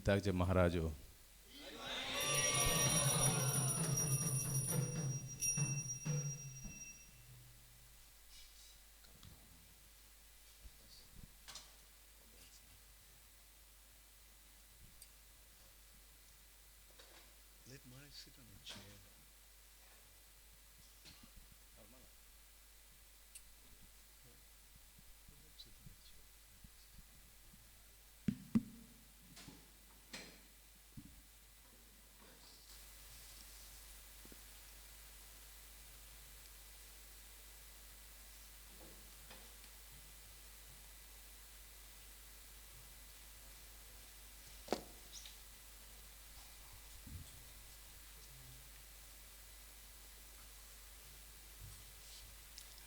также Махараджу.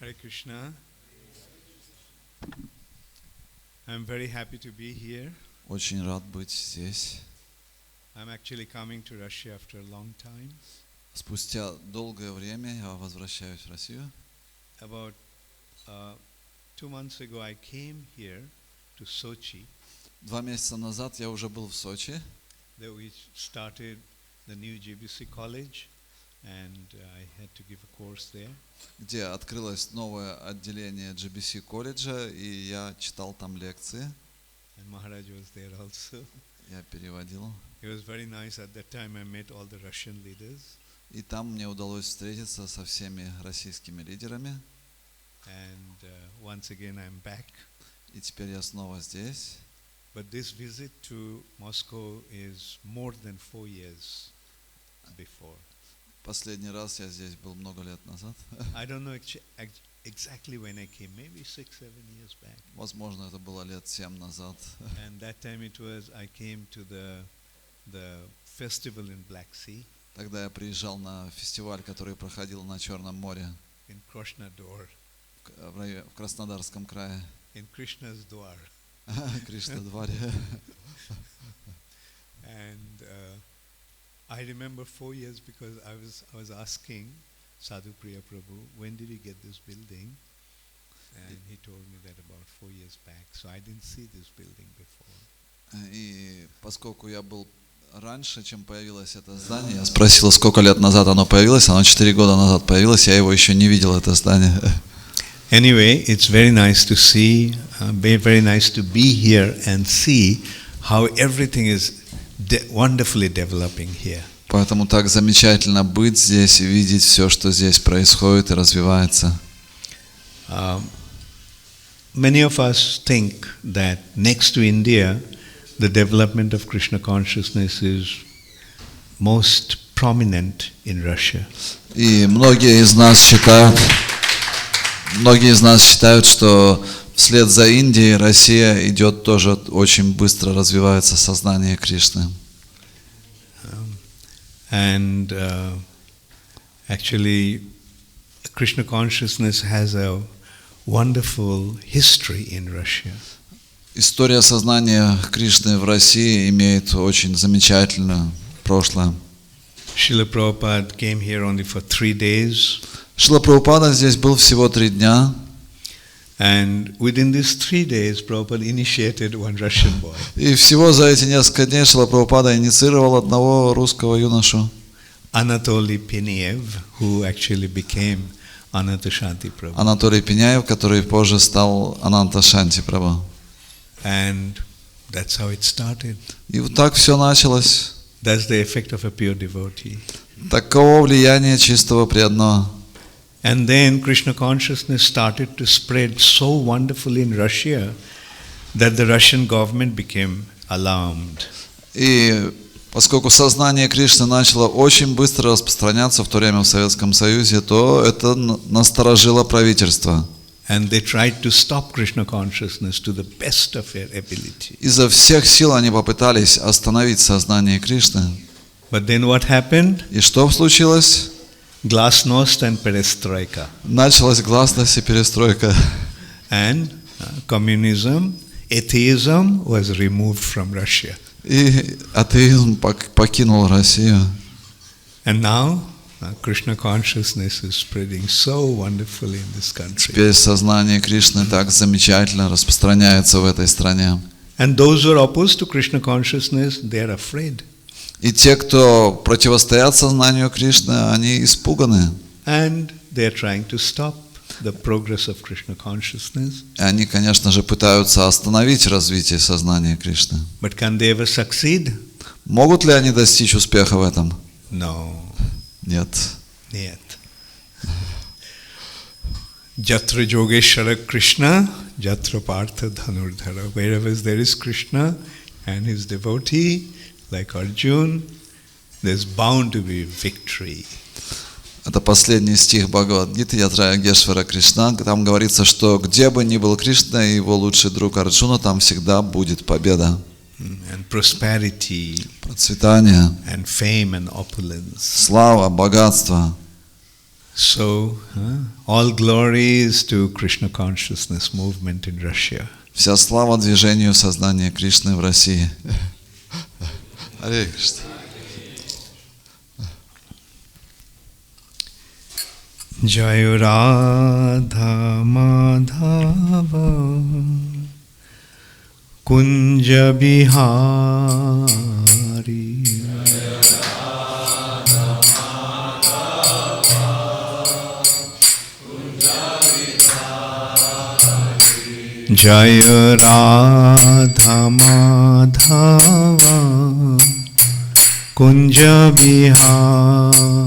Hare Krishna. I'm very happy to be here. Очень рад быть здесь. I'm actually coming to Russia after a long time. Спустя долгое время я возвращаюсь в Россию. About 2 months ago, I came here to Sochi. 2 месяца назад я уже был в Сочи. There we started the new GBC college, and I had to give a course there. Где открылось новое отделение GBC колледжа, и я читал там лекции. And Maharaj was there also. Я переводил. It was very nice. At that time, I met all the Russian leaders. И там мне удалось встретиться со всеми российскими лидерами. And once again, I'm back. И теперь я снова здесь. But this visit to Moscow is more than 4 years before. Последний раз я здесь был много лет назад. I don't know exactly when I came, maybe 6-7 years back. Возможно, это было лет 7 назад. And that time it was, I came to the festival in Black Sea. Тогда я приезжал на фестиваль, который проходил на Черном море. In Krasnodar. В Краснодарском крае. In Krishna's Dwar. Кришна-дворе. And I remember 4 years because I was asking Sadhu Priya Prabhu, when did you get this building? And he told me that about 4 years back. So I didn't see this building before. И поскольку я был раньше, чем появилось это здание, я спросил, сколько лет назад оно появилось. Оно 4 года назад появилось, я его еще не видел, это здание. Anyway, it's very nice to see, very nice to be here and see how everything is wonderfully developing here. Поэтому так замечательно быть здесь и видеть все, что здесь происходит и развивается. Many of us think that next to India, the development of Krishna consciousness is most prominent in Russia. И многие из нас считают, что вслед за Индией Россия идет тоже очень быстро, развивается сознание Кришны. And actually, Krishna consciousness has a wonderful history in Russia. История сознания Кришны в России имеет очень замечательное прошлое. Srila Prabhupada came here only for 3 days. Шрила Прабхупада здесь был всего 3 дня. And within these 3 days, Prabhupada initiated one Russian boy. И всего за эти несколько дней Шрила Прабхупада инициировал одного русского юношу. Anatoly Peniev, who actually became Ananta Shanti Prabhu. Анатолий Пеняев, который позже стал Ананта Шанти Прабху. And that's how it started. И вот так все началось. That's the effect of a pure devotee. Таково влияние чистого преданного. And then Krishna consciousness started to spread so wonderfully in Russia that the Russian government became alarmed. И поскольку сознание Кришны начало очень быстро распространяться в то время в Советском Союзе, то это насторожило правительство. And they tried to stop Krishna consciousness to the best of their ability. Изо всех сил они попытались остановить сознание Кришны. But then what happened? И что случилось? Glasnost and perestroika. Началась гласность и перестройка. And communism, atheism was removed from Russia. И атеизм покинул Россию. And now Krishna consciousness is spreading so wonderfully in this country. Теперь сознание Кришны так замечательно распространяется в этой стране. And those who are opposed to Krishna consciousness, they are afraid. И те, кто противостоят сознанию Кришны, они испуганы. And they are trying to stop the progress of Krishna consciousness. И они, конечно же, пытаются остановить развитие сознания Кришны. But can they ever succeed? Могут ли они достичь успеха в этом? No. Нет. Нет. Jatra Yogeshwara Krishna, Jatra Partha Dhanurdhara. Wherever there is Krishna and his devotee, like Arjuna, there's bound to be victory. Это последний стих Бхагавад-гиты, Ятра Йогешвара Кришна. Там говорится, что где бы ни был Кришна и его лучший друг Арджуна, там всегда будет победа. And prosperity, Процветание, and fame and opulence. слава, богатство. So, all glory is to Krishna consciousness movement in Russia. Вся слава движению сознания Кришны в России. Харе Кришна. Jaya Radha Madhava Kunja Bihari Jaya Radha Madhava Kunja Bihari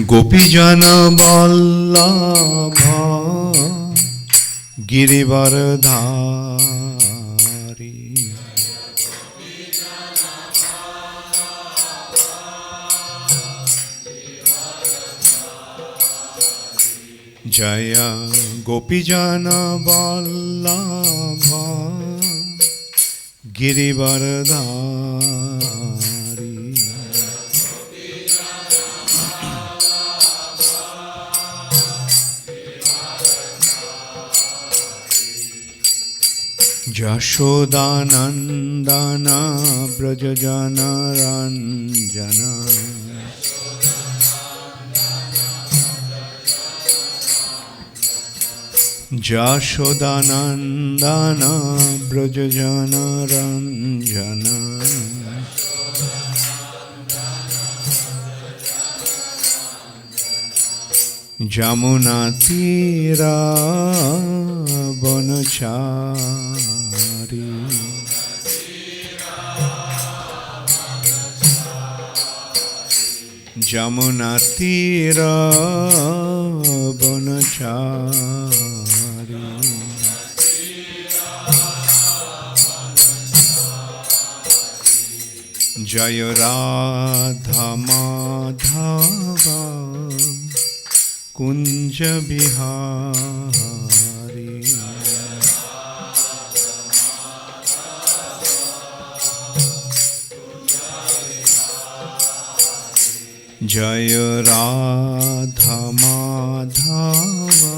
Gopijana Vallabha Girivardhari Jaya Gopijana Vallabha Girivardhari Jashodanandana Brajajana Ranjana Jashodanandana Brajajana Ranjana Jamuna Tira Bonachari Jamuna Tira Bonachari Jaya Radha Madhava Kunja Bihari Jaya Radha Madhava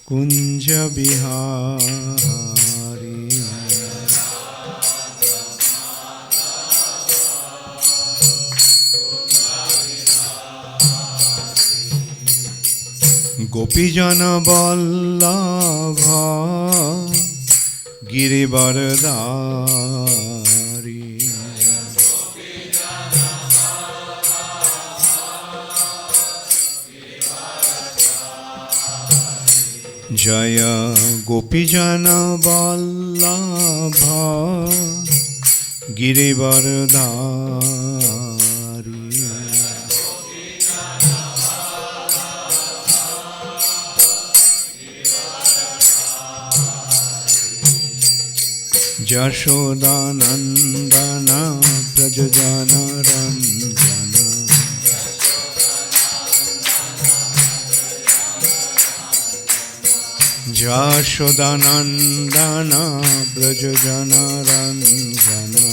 Kunja Bihari Gopijana Vallabha Girivardhari Jaya Gopijana Vallabha Girivardhari Jashodanandana Prajajana Ranjana Jashodanandana Prajajana Ranjana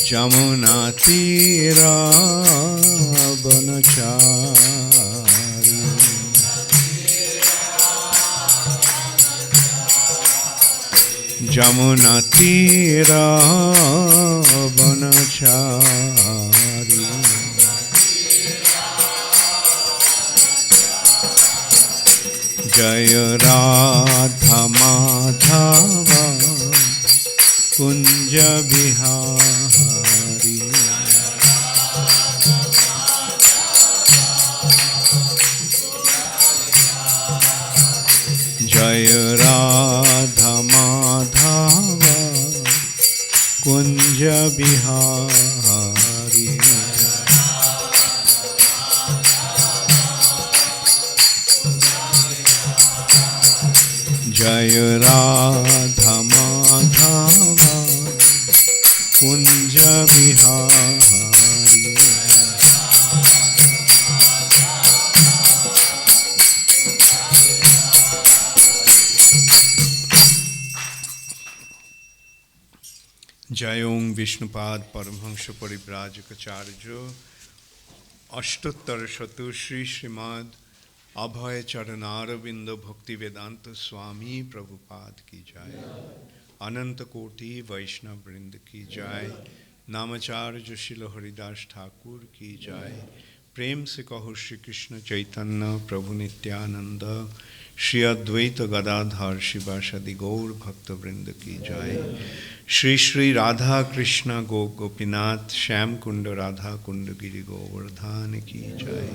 Jamuna Tira Bonachari Jamuna tira vanachari Jaya Radha Madhava Kunja Bihari Jaya Radha Madhava Kunja Bihari Jaya Radha Madhava Kunja Bihari Jayong Vishnupad Paramhansha Paribrajaka Charjo Ashtottar Shatu Shri Srimad Abhay Charanaravinda Bhakti Vedanta Swami Prabhupada Ki Jai Ananta Koti Vaishnav Vrinda Ki Jai Namacharya Shila Haridas Thakur Ki Jai Prem Se Kaho Shri Krishna Chaitanya Prabhu Nityananda Shri Advaita Gadadhar Shivasadi Gaur Bhakta Vrinda Ki Jai Shri Shri Radha Krishna Gopinath Sham Kunda Radha Kunda Giri Govardhan Ki Jai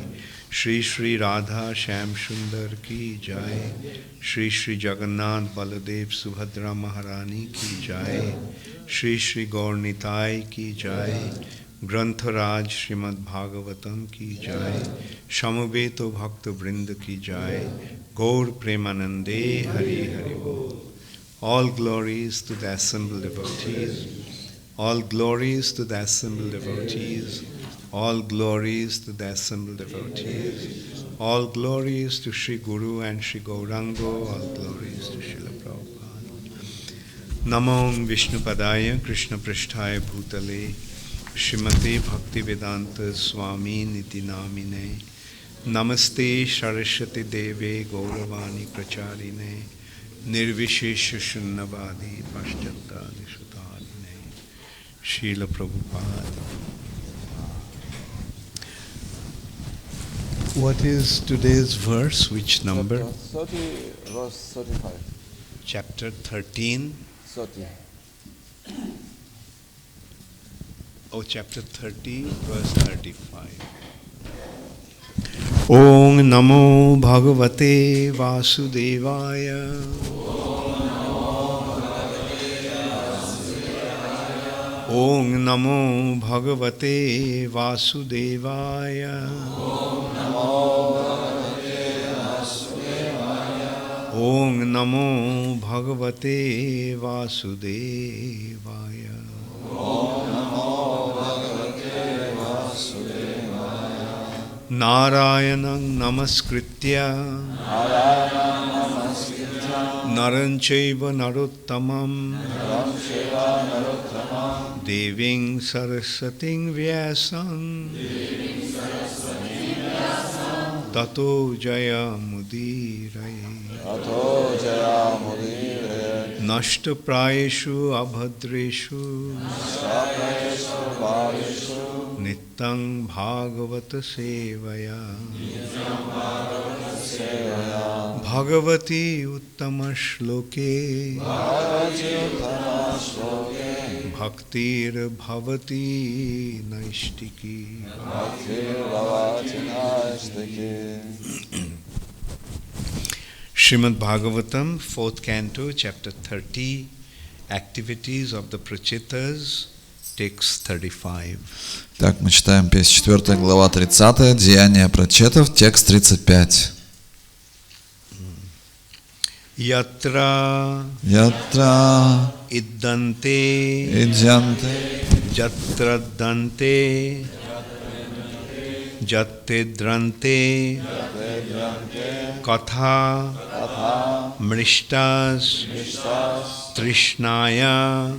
Shri Shri Radha Sham Sundar Ki Jai Shri Shri Jagannath Baladev Subhadra Maharani Ki Jai Shri Shri Gaur Nitai Ki Jai Grantharaj Srimad Bhagavatam Ki Jai Shamaveto Bhakta Vrinda Ki Jai Gaur Premanande Hari Hari Bol. All glories to the assembled devotees. All glories to the assembled devotees. All glories to the assembled devotees. All glories to Sri Guru and Sri Gaurango. All glories to Srila Prabhupada. Namo Vishnupadaya Krishna Pristhaya Bhutale Srimate Bhakti Vedanta Swami Niti Namine Namaste Saraswati Deve Gauravani Pracharine Nirvishesha Shunnavadi Paschatani Sutaline Srila Prabhupada. What is today's verse? Which number? 30, verse 35. Chapter 13. 30. Oh, chapter 30, verse 35. Om Namo Bhagavate Vasudevaya. Om Namo Bhagavate Vasudevaya. Om Namo Bhagavate Vasudevaya. Narayanam Namaskritya Naranchaiva Narottamam Deving Sarasating Vyasam Tato Jaya Mudiraye Nashta Prayeshu Abhadreshu Nittang Bhagavata Sevaya Bhagavati Uttama Shloke Bhaktir Bhavati Naishtiki. Srimad Bhagavatam, 4th canto, chapter 30, Activities of the Prachetas, text 35. Так, мы читаем 54 глава 30, Деяния прачетов, текст 35. Yatra Idante Jatra Dante Jattedrante Katha Mrishtas Trishnaya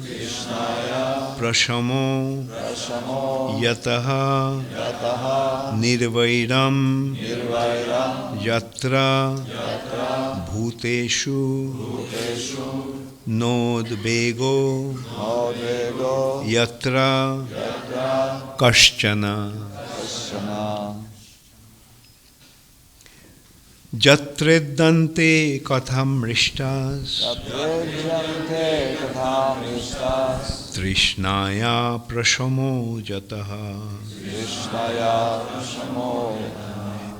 Prashamo Yataha Nirvairam Yatra Bhuteshu nodbego Nodvego yatra Yatra kaschana Kaśana Jatreddante katham rishtas Yatrejyante Katham Rishtas Trishnaya prashamo jataha Krishnaya Prashamo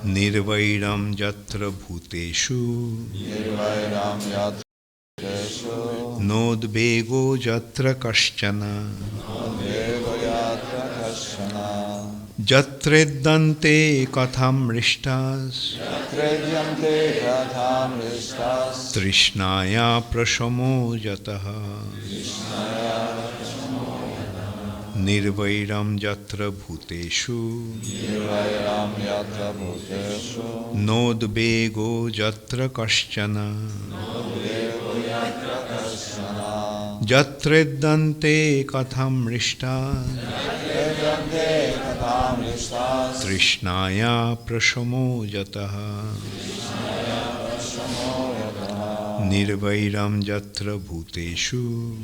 Nirvairam jatra bhuteshu Nirvairam Yatreshu Nodbego jatra kaschana Nodvego Yatra Kaśana Jatreddante katham rishtas Yatrejyante Katham Rishtas Trishnaya prashamo jataha Nirvairam jatra bhuteshu Nirvairam Yatra Bhuteshu Nodbego jatra kaschana Nodvego Yatra Kaśana Jatreddante katham rishtas Yatrejyante Katham Rishtas Trishnaya prashamo jataha Nirvairam jatra bhuteshu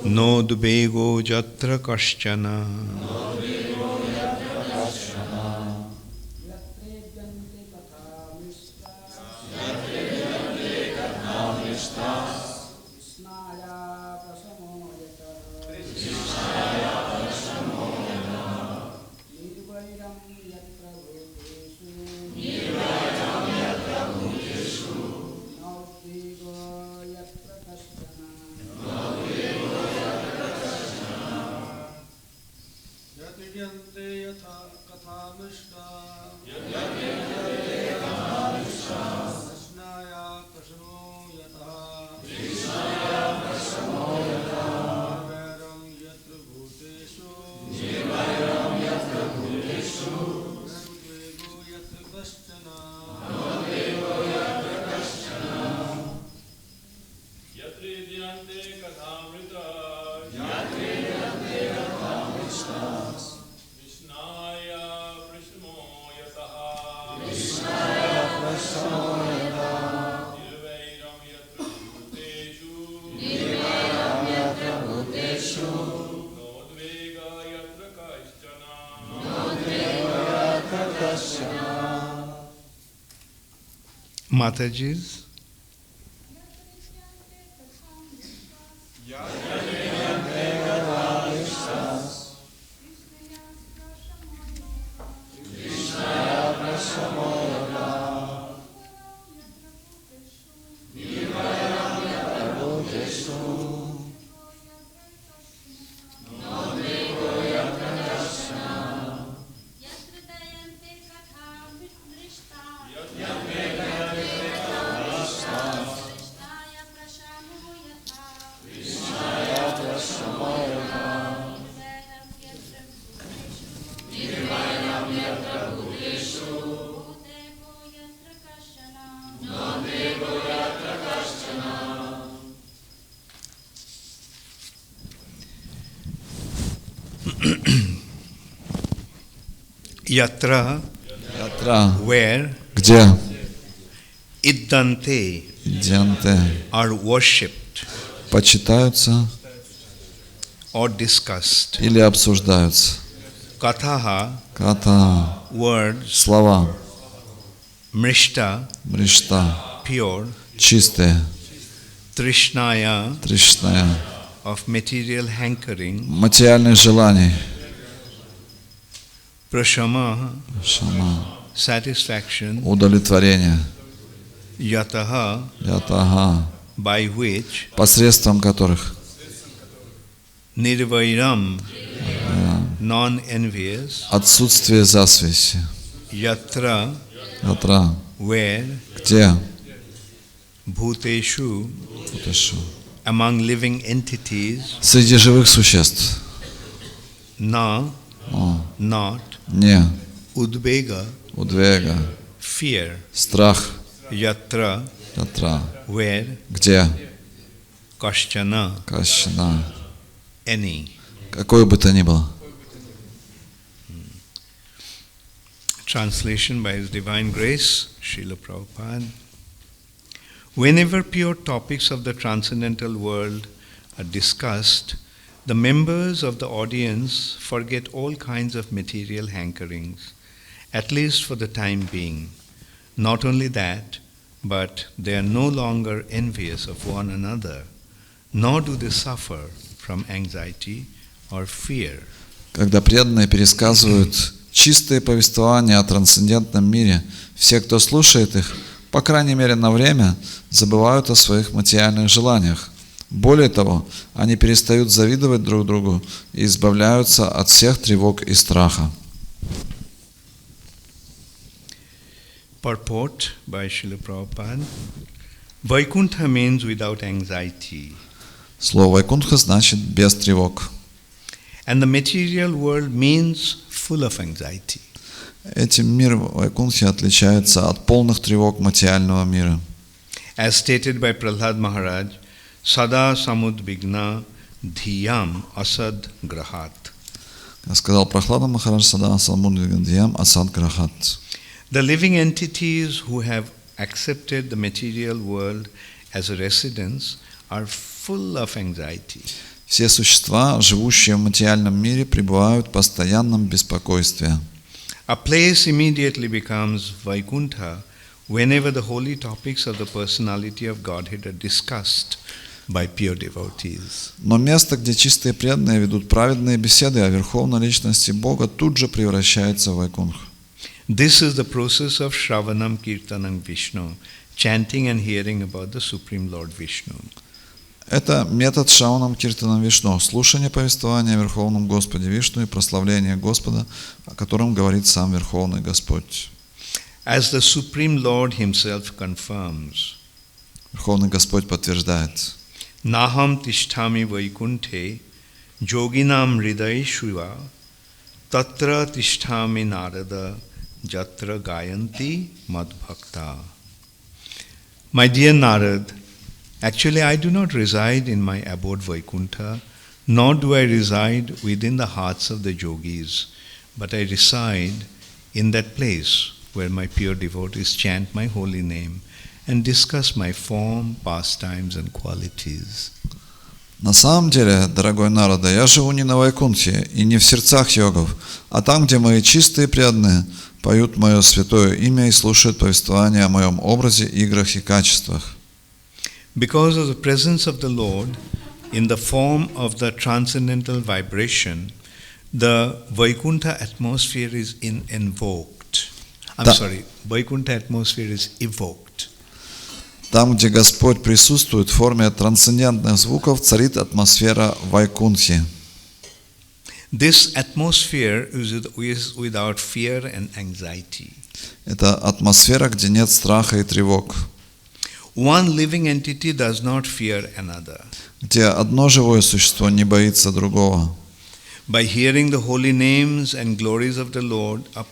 Nodbego jatra kaschana Mataji's Yatra, where где Iddante Идянте are worshipped почитаются or discussed. или обсуждаются. Kathaha, Ката, words, слова, mrishta, мришта, pure, чистые, trishnaya, тришная, of material hankering, материальных желаний, prashama, шама, satisfaction, удовлетворение, yataha, ятага, by which посредством которых nirvairam, non-envious, отсутствие засвязи, yatra, ятра, where где bhuteshu, Путашу, among living entities, среди живых существ, na, not, не udvega, удвега, fear, страх, yatra, ятра, where где kaschana, кашна, any. какой бы то ни было. Translation by His Divine Grace, Srila Prabhupada. Whenever pure topics of the transcendental world are discussed, the members of the audience forget all kinds of material hankerings, at least for the time being. Not only that, but they are no longer envious of one another, nor do they suffer from anxiety or fear. Когда преданные пересказывают чистые повествования о трансцендентном мире, все, кто слушает их, по крайней мере на время, забывают о своих материальных желаниях. Более того, они перестают завидовать друг другу и избавляются от всех тревог и страха. Purport by Srila Prabhupada. Vaikuntha means without anxiety. Слово «вайкунтха» значит «без тревог». And the material world means full of anxiety. Этим мир Вайкунтхи отличается от полных тревог материального мира. As stated by Prahlad Maharaj, Sada samudvigna dhiyam asad grahat. Сказал Прохлада Махарадж Сада самудвигна асад грахат. The living entities who have accepted the material world as a residence are full of anxiety. Все существа, живущие в материальном мире, пребывают в постоянном беспокойстве. A place immediately becomes Vaikuntha whenever the holy topics of the personality of Godhead are discussed by pure devotees. Но место, где чистые преданные ведут праведные беседы о верховной личности Бога, тут же превращается в Вайкунтху. This is the process of Shravanam Kirtanam Vishnu, chanting and hearing about the Supreme Lord Vishnu. Это метод Шраванам Киртанам Вишну, слушание повествования о Верховном Господе Вишну и прославление Господа, о котором говорит сам Верховный Господь. As the Supreme Lord Himself confirms, Верховный Господь подтверждает: Naham tishtami vaikunthe yoginam hriday shiva tatra tishtami narada jatra gayanti madbhakta. My dear Narad, actually I do not reside in my abode Vaikuntha, nor do I reside within the hearts of the yogis, but I reside in that place where my pure devotees chant my holy name and discuss my form, pastimes and qualities. На самом деле, дорогой Нарада, я живу не на Вайкунтхе и не в сердцах йогов, а там, где мои чистые преданные поют мое святое имя и слушают повествования о моем образе, играх и качествах. Because of the presence of the Lord in the form of the transcendental vibration, the Vaikuntha atmosphere is invoked. Vaikuntha atmosphere is evoked. Там, где Господь присутствует в форме трансцендентных звуков, царит атмосфера Вайкунтхи. This atmosphere is without fear and anxiety. Это атмосфера, где нет страха и тревог. One living entity does not fear another. Где одно живое существо не боится другого. By hearing the holy names and glories of the Lord, a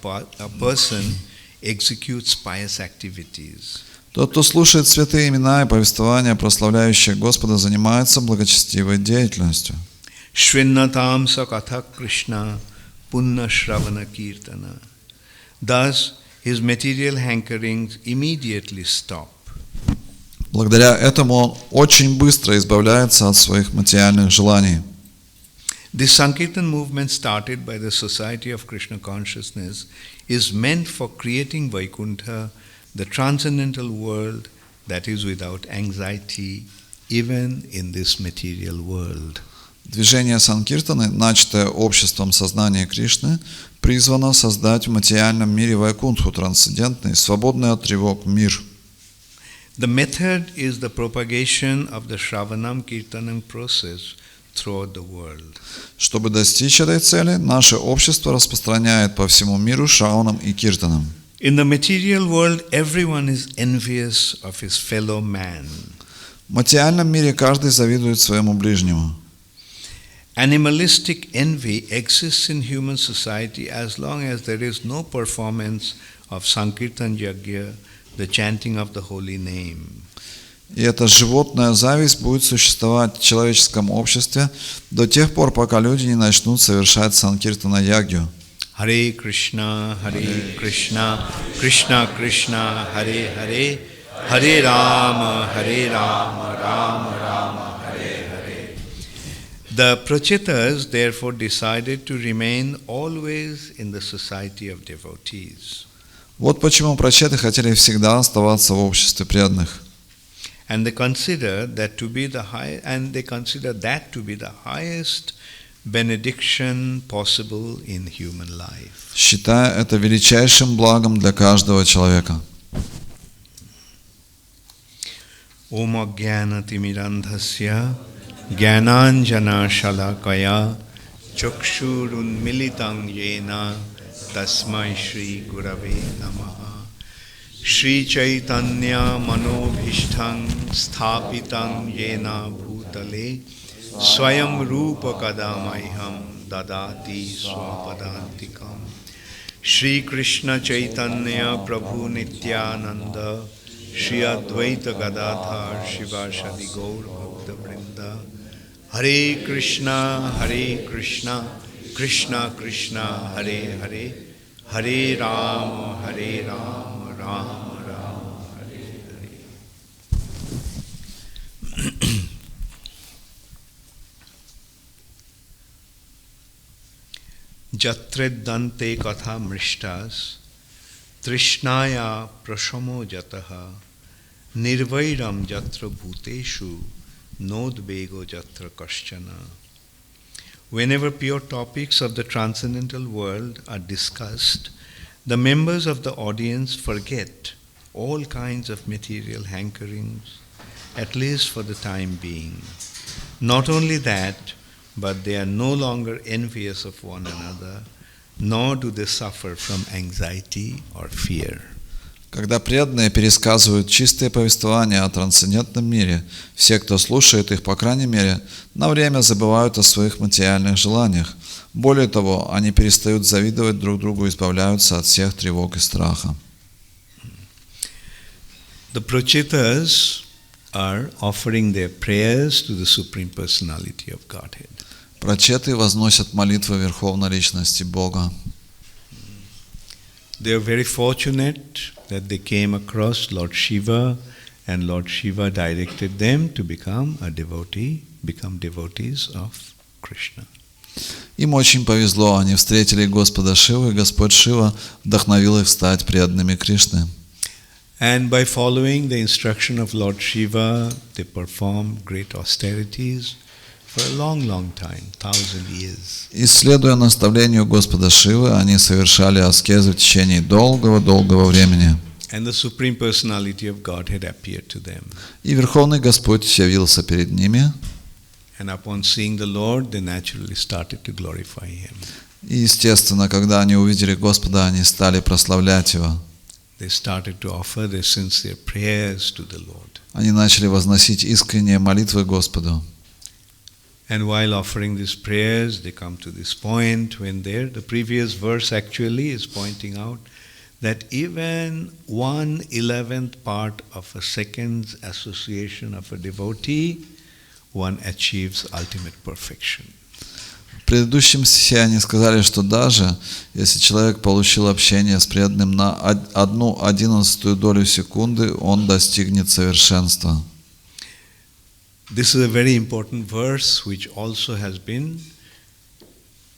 person executes pious activities. Тот, кто слушает святые имена и повествования, прославляющие Господа, занимается благочестивой деятельностью. Shrinnatam sakatha Krishna punna shravana kirtana. Thus, his material hankerings immediately stop. Благодаря этому он очень быстро избавляется от своих материальных желаний. This Sankirtan movement, started by the Society of Krishna Consciousness, is meant for creating Vaikuntha, the transcendental world that is without anxiety, even in this material world. Движение Санкиртаны, начатое обществом сознания Кришны, призвано создать в материальном мире Вайкунтху, трансцендентный, свободный от тревог мир. The method is the propagation of the Shravanam Kirtanam process throughout the world. Чтобы достичь этой цели, наше общество распространяет по всему миру Шраванам и Киртаном. In the material world, everyone is envious of his fellow man. В материальном мире каждый завидует своему ближнему. Animalistic envy exists in human society as long as there is no performance of Sankirtan Yajna, the chanting of the holy name. И эта животная зависть будет существовать в человеческом обществе до тех пор, пока люди не начнут совершать Санкиртана Ягью. Hare Krishna, Krishna Krishna, Hare Hare, Hare Rama, Rama Rama, Hare Hare. The Prachetas therefore decided to remain always in the society of devotees. Вот почему прачеты хотели всегда оставаться в обществе преданных. And they consider that to be the highest benediction possible in human life. Считая это величайшим благом для каждого человека. Om Ajnanatimirandhasya Jnananjana Shalakaya Chakshurunmilitang Yena Tasmai Shri Gurave Namaha. Shri Chaitanya Manobhishthang Sthapitang Yena Bhutale Swayam Rupa Kadamaiham Dadati Swapadantikam. Shri Krishna Chaitanya Prabhu Nityananda Shri Advaita Gadadhar Shivashadi Gaur Bhakta Vrinda. Hare Krishna, Krishna Krishna, Hare Hare, Hare Rama, Rama Rama, Hare Hare. Jatreddante katha mrishtas Trishnaya prashamo jataha Nirvairam jatra bhuteshu Nodbego jatra kaschana. Whenever pure topics of the transcendental world are discussed, the members of the audience forget all kinds of material hankerings, at least for the time being. Not only that, but they are no longer envious of one another, nor do they suffer from anxiety or fear. Когда преданные пересказывают чистые повествования о трансцендентном мире, все, кто слушает их, по крайней мере, на время забывают о своих материальных желаниях. Более того, они перестают завидовать друг другу и избавляются от всех тревог и страха. The Prachetas are offering their prayers to the Supreme Personality of Godhead. Прачеты возносят молитвы Верховной Личности Бога. They are very fortunate that they came across Lord Shiva, and Lord Shiva directed them to become devotees of Krishna. Им очень повезло, они встретили Господа Шиву, и Господь Шива вдохновил их стать преданными Кришны. And by following the instruction of Lord Shiva, they performed great austerities for a long time, 1,000 years. И следуя наставлению Господа Шивы, они совершали аскезы в течение долгого времени. And the Supreme Personality of Godhead appeared to them. И Верховный Господь явился перед ними. And upon seeing the Lord, they naturally started to glorify Him. И естественно, когда они увидели Господа, они стали прославлять Его. They started to offer their sincere prayers to the Lord. Они начали возносить искренние молитвы Господу. And while offering these prayers, they come to this point when the previous verse actually is pointing out that even 1/11th part of a second's association of a devotee, one achieves ultimate perfection. В предыдущем стихе они сказали, что даже если человек получил общение с преданным на 1/11 долю секунды, он достигнет совершенства. This is a very important verse which also has been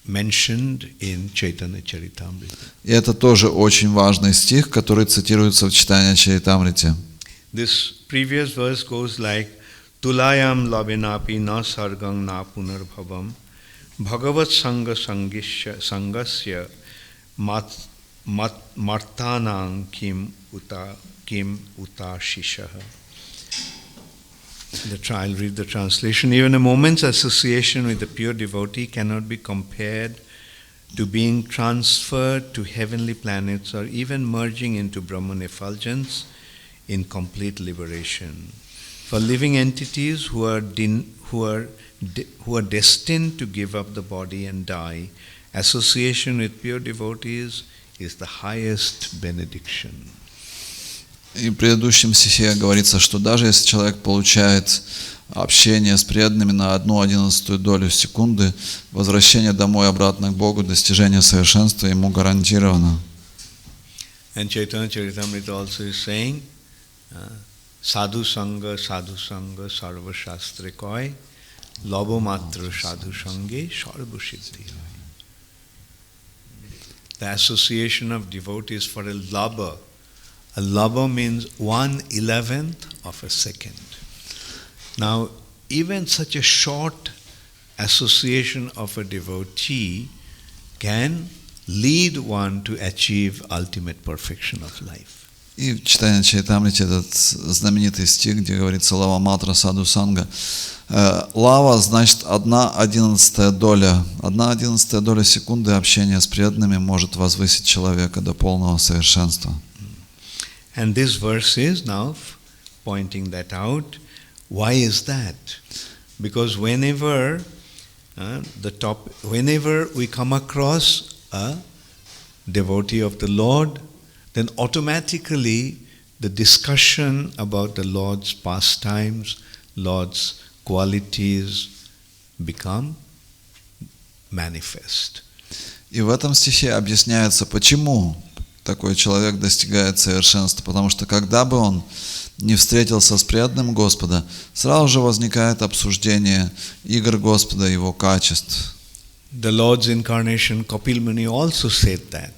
mentioned in Chaitanya Charitamrita. И это тоже очень важный стих, который цитируется в Чайтанья Чаритамрите. This previous verse goes like Tulayam labinapi na sargang na punarbhavam bhagavat sanga sangasya martanang kim uta shishaha. I'll read the translation. Even a moment's association with the pure devotee cannot be compared to being transferred to heavenly planets or even merging into Brahman effulgence in complete liberation. For living entities who are destined to give up the body and die, association with pure devotees is the highest benediction. И в предыдущем стихе говорится, что даже если человек получает общение с преданными на 1/11 долю секунды, возвращение домой обратно к Богу, достижение совершенства ему гарантировано. And Chaitanya Charitamrita also is saying Sadhu Sangha Sarva Shastre Koi, Lobo Matra Sadhu Sange Sarva Siddhi Hai. The association of devotees for a lobber. A lobber means 1/11 of a second. Now, even such a short association of a devotee can lead one to achieve ultimate perfection of life. И в читании Чайтамрити этот знаменитый стих, где говорится «Лава матра саду санга». Лава значит 1/11 доля. 1/11 доля секунды общения с преданными может возвысить человека до полного совершенства. And this verse is now pointing that out. Why is that? Because whenever we come across a devotee of the Lord, then automatically the discussion about the Lord's pastimes, Lord's qualities become manifest. И в этом стихе объясняется, почему такой человек достигает совершенства. Потому что когда бы он не встретился с преданным Господа, сразу же возникает обсуждение игр Господа, Его качеств. The Lord's incarnation, Kapil Muni also said that.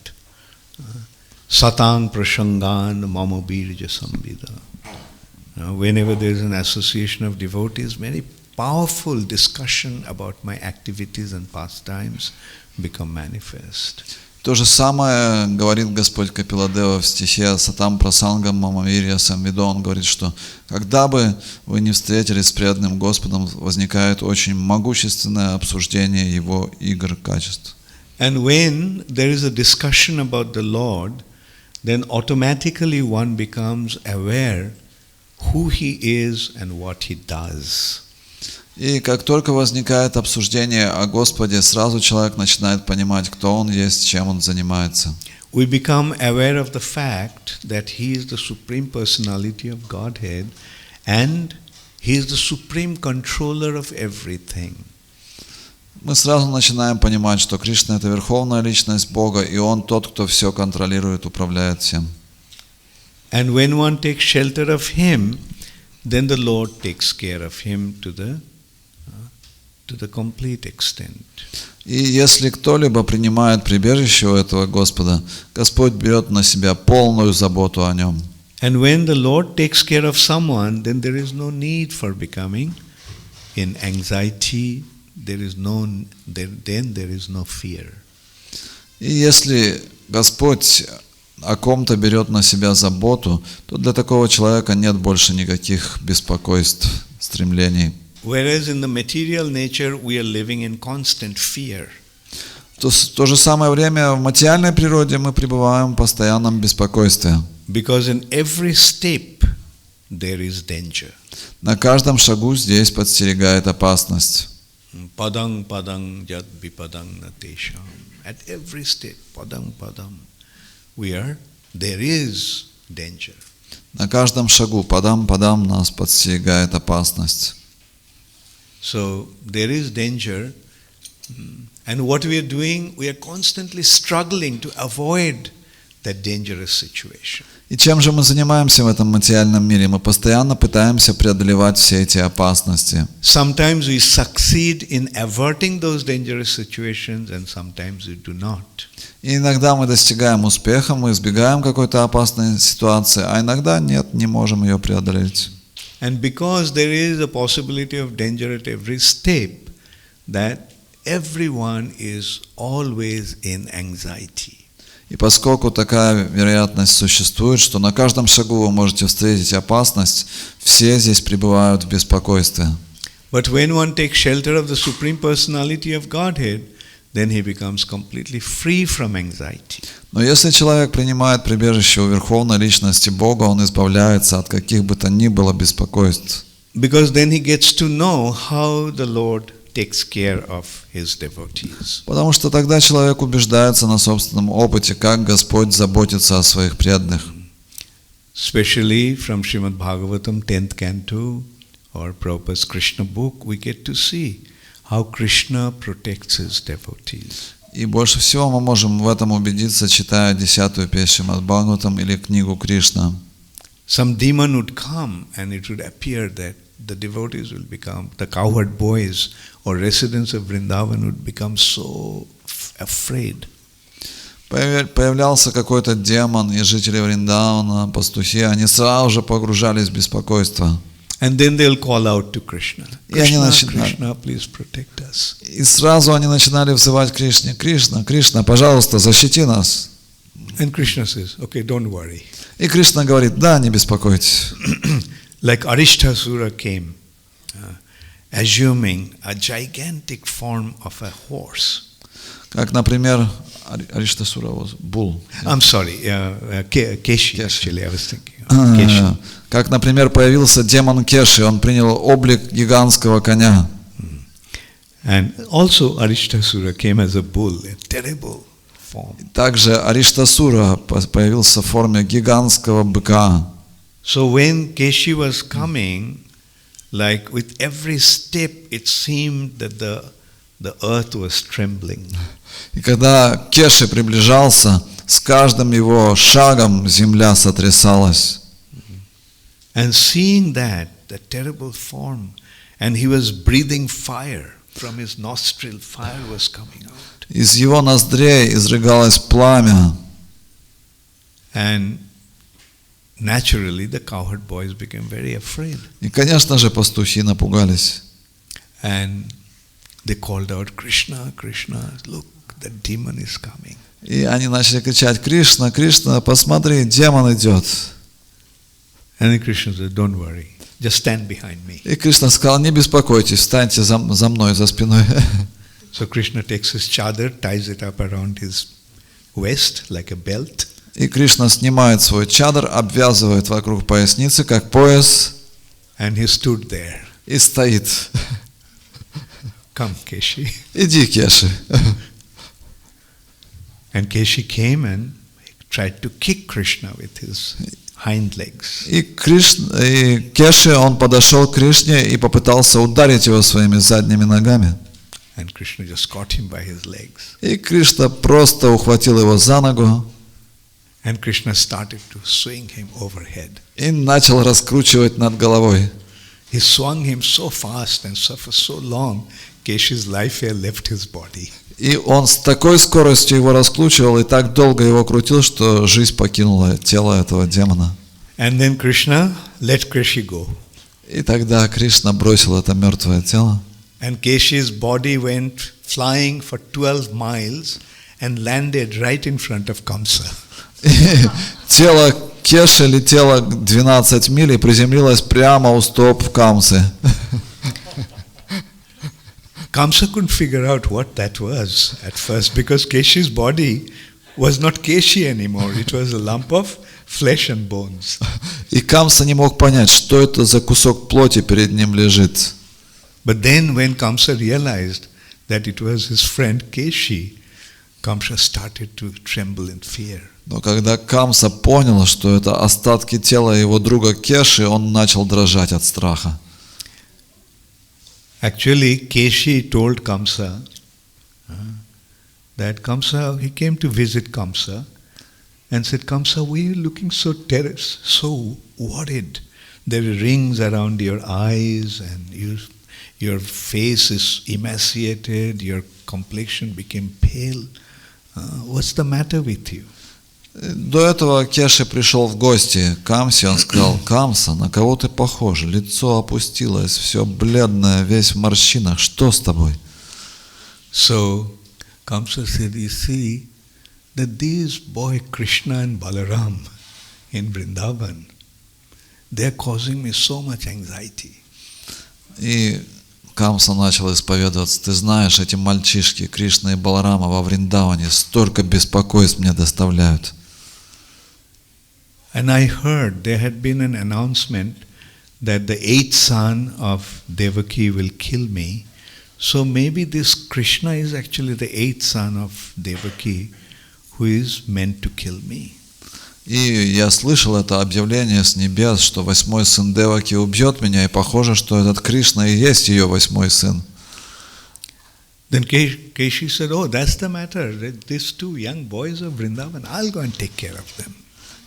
Satang prashangan mama birja sambhida. Whenever there is an association of devotees, very powerful discussion about my activities and pastimes become manifest. То же самое говорит Господь Капиладева в стихе «Сатам прасангам мамавирья самвидо». Он говорит, что когда бы вы не встретились с преданным Господом, возникает очень могущественное обсуждение Его игр, качеств. And when there is a discussion about the Lord, then automatically one becomes aware who He is and what He does. И как только возникает обсуждение о Господе, сразу человек начинает понимать, кто Он есть, чем Он занимается. We become aware of the fact that He is the Supreme Personality of Godhead and He is the Supreme Controller of everything. Мы сразу начинаем понимать, что Кришна – это Верховная Личность Бога, и Он тот, кто все контролирует, управляет всем. And when one takes shelter of Him, then the Lord takes care of him to the complete extent. И если кто-либо принимает прибежище у этого Господа, Господь берет на себя полную заботу о нем. And when the Lord takes care of someone, then there is no need for becoming in anxiety. There is no fear. И если Господь о ком-то берет на себя заботу, то для такого человека нет больше никаких беспокойств, стремлений. Whereas in the material nature we are living in constant fear. В то же самое время в материальной природе мы пребываем в постоянном беспокойстве. Because in every step there is danger. На каждом шагу здесь подстерегает опасность. Padang padang jad vipadang natesham. At every step, padang padam, there is danger. На каждом шагу, падам, нас подстерегает опасность. So there is danger, and what we are doing, we are constantly struggling to avoid that dangerous situation. И чем же мы занимаемся в этом материальном мире? Мы постоянно пытаемся преодолевать все эти опасности. Sometimes we succeed in averting those dangerous situations, and sometimes we do not. И иногда мы достигаем успеха, мы избегаем какой-то опасной ситуации, а иногда нет, не можем ее преодолеть. And because there is a possibility of danger at every step, that everyone is always in anxiety. И поскольку такая вероятность существует, что на каждом шагу вы можете встретить опасность, все здесь пребывают в беспокойстве. But when one takes shelter of the Supreme Personality of Godhead, then he becomes completely free from anxiety. Но если человек принимает прибежище у Верховной Личности Бога, он избавляется от каких бы то ни было беспокойств. Because then he gets to know how the Lord takes care of his devotees. Потому что тогда человек убеждается на собственном опыте, как Господь заботится о своих преданных. Especially from Srimad Bhagavatam 10th canto or Prabhupada's Krishna book, we get to see how Krishna protects his devotees. И больше всего мы можем в этом убедиться, читая 10-ю песню Шримад Бхагаватам или книгу Кришна. some demon would come and it would appear that the devotees will become, the cowherd boys or residents of Vrindavan would become so afraid. Появлялся какой-то демон, и жители Вриндавана, пастухи, они сразу же погружались в беспокойство. And then they'll call out to Krishna. Krishna, Krishna, please protect us. И сразу они начинали взывать к Кришне. Кришна, Кришна, пожалуйста, защити нас. And Krishna says, okay, don't worry. И Кришна говорит, да, не беспокойтесь. Like Arishtasura came, assuming a gigantic form of a horse. Как, например, Ариштасура was bull. I'm sorry, Keshi, actually, I was thinking. Keshi. Как, например, появился демон Кеши, он принял облик гигантского коня. And also Arishtasura came as a bull, a terrible form. Также Ариштасура появился в форме гигантского быка. So when Keshi was coming, like with every step, it seemed that the earth was trembling. И когда Кеши приближался, с каждым его шагом земля сотрясалась. And seeing that, the terrible form, and he was breathing fire from his nostril, fire was coming out. Из его ноздрей изрыгалось пламя. And naturally, the cowherd boys became very afraid. И, конечно же, пастухи напугались. And they called out, Krishna, Krishna, look, the demon is coming. И они начали кричать, Кришна, Кришна, посмотри, демон идет. And then Krishna said, don't worry, just stand behind me. И Кришна сказал, не беспокойтесь, встаньте за мной, за спиной. So Krishna takes his chadar, ties it up around his waist like a belt. И Кришна снимает свой чадр, обвязывает вокруг поясницы, как пояс. And he stood there. И стоит. Come, Keshi. Иди, Кеши. And Keshi came and tried to kick Krishna with his hind legs. И Кеши, он подошел к Кришне и попытался ударить его своими задними ногами. And Krishna just caught him by his legs. И Кришна просто ухватил его за ногу. And Krishna started to swing him overhead. И начал раскручивать над головой. He swung him so fast and for so long, Keshi's life hair left his body. И он с такой скоростью его раскручивал и так долго его крутил, что жизнь покинула тело этого демона. And then Krishna let Keshi go. И тогда Кришна бросил это мертвое тело. And Keshi's body went flying for 12 miles and landed right in front of Kamsa. И тело Кеши летело 12 миль и приземлилось прямо у стоп Камсы. Kamsa couldn't figure out what that was at first because Keshi's body was not Keshi anymore. It was a lump of flesh and bones. И Камса не мог понять, что это за кусок плоти перед ним лежит. But then when Kamsa realized that it was his friend Keshi, Kamsa started to tremble in fear. Но когда Камса понял, что это остатки тела его друга Кеши, он начал дрожать от страха. Actually, Keshi told Kamsa that Kamsa, he came to visit Kamsa and said, Kamsa, why are you looking so worried? There are rings around your eyes and your face is emaciated, your complexion became pale. What's the matter with you? До этого Кеши пришел в гости к Камсе, он сказал, Камса, на кого ты похож? Лицо опустилось, все бледное, весь в морщинах, что с тобой? So Kamsa said, you see, that these boy Krishna and Balaram in Vrindavan, they are causing me so much anxiety. И Камса начал исповедоваться, ты знаешь, эти мальчишки, Кришна и Баларама во Вриндаване, столько беспокойств мне доставляют. And I heard there had been an announcement that the 8th son of Devaki will kill me. So maybe this Krishna is actually the 8th son of Devaki who is meant to kill me. И я слышал это объявление с небес, что 8-й сын Деваки убьет меня, и похоже, что этот Кришна и есть ее 8-й сын. Then Keshi said, oh, that's the matter. These two young boys of Vrindavan, I'll go and take care of them.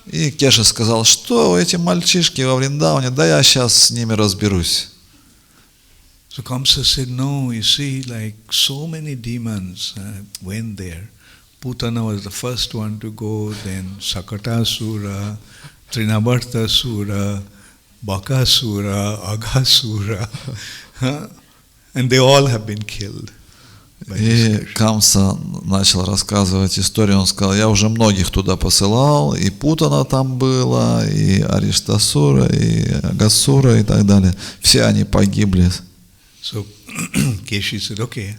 И Кеша сказал, что эти мальчишки во Вриндаване, да я сейчас с ними разберусь. So Kamsa said, no, you see, like so many demons went there. Putana was the first one to go, then Sakatasura, Trinavartasura, Bakasura, Aghasura, and they all have been killed. И Камса начал рассказывать историю, он сказал, я уже многих туда посылал, и Путана там было, и Ариштасура, и Агасура, и так далее. Все они погибли. So Keshi said, okay,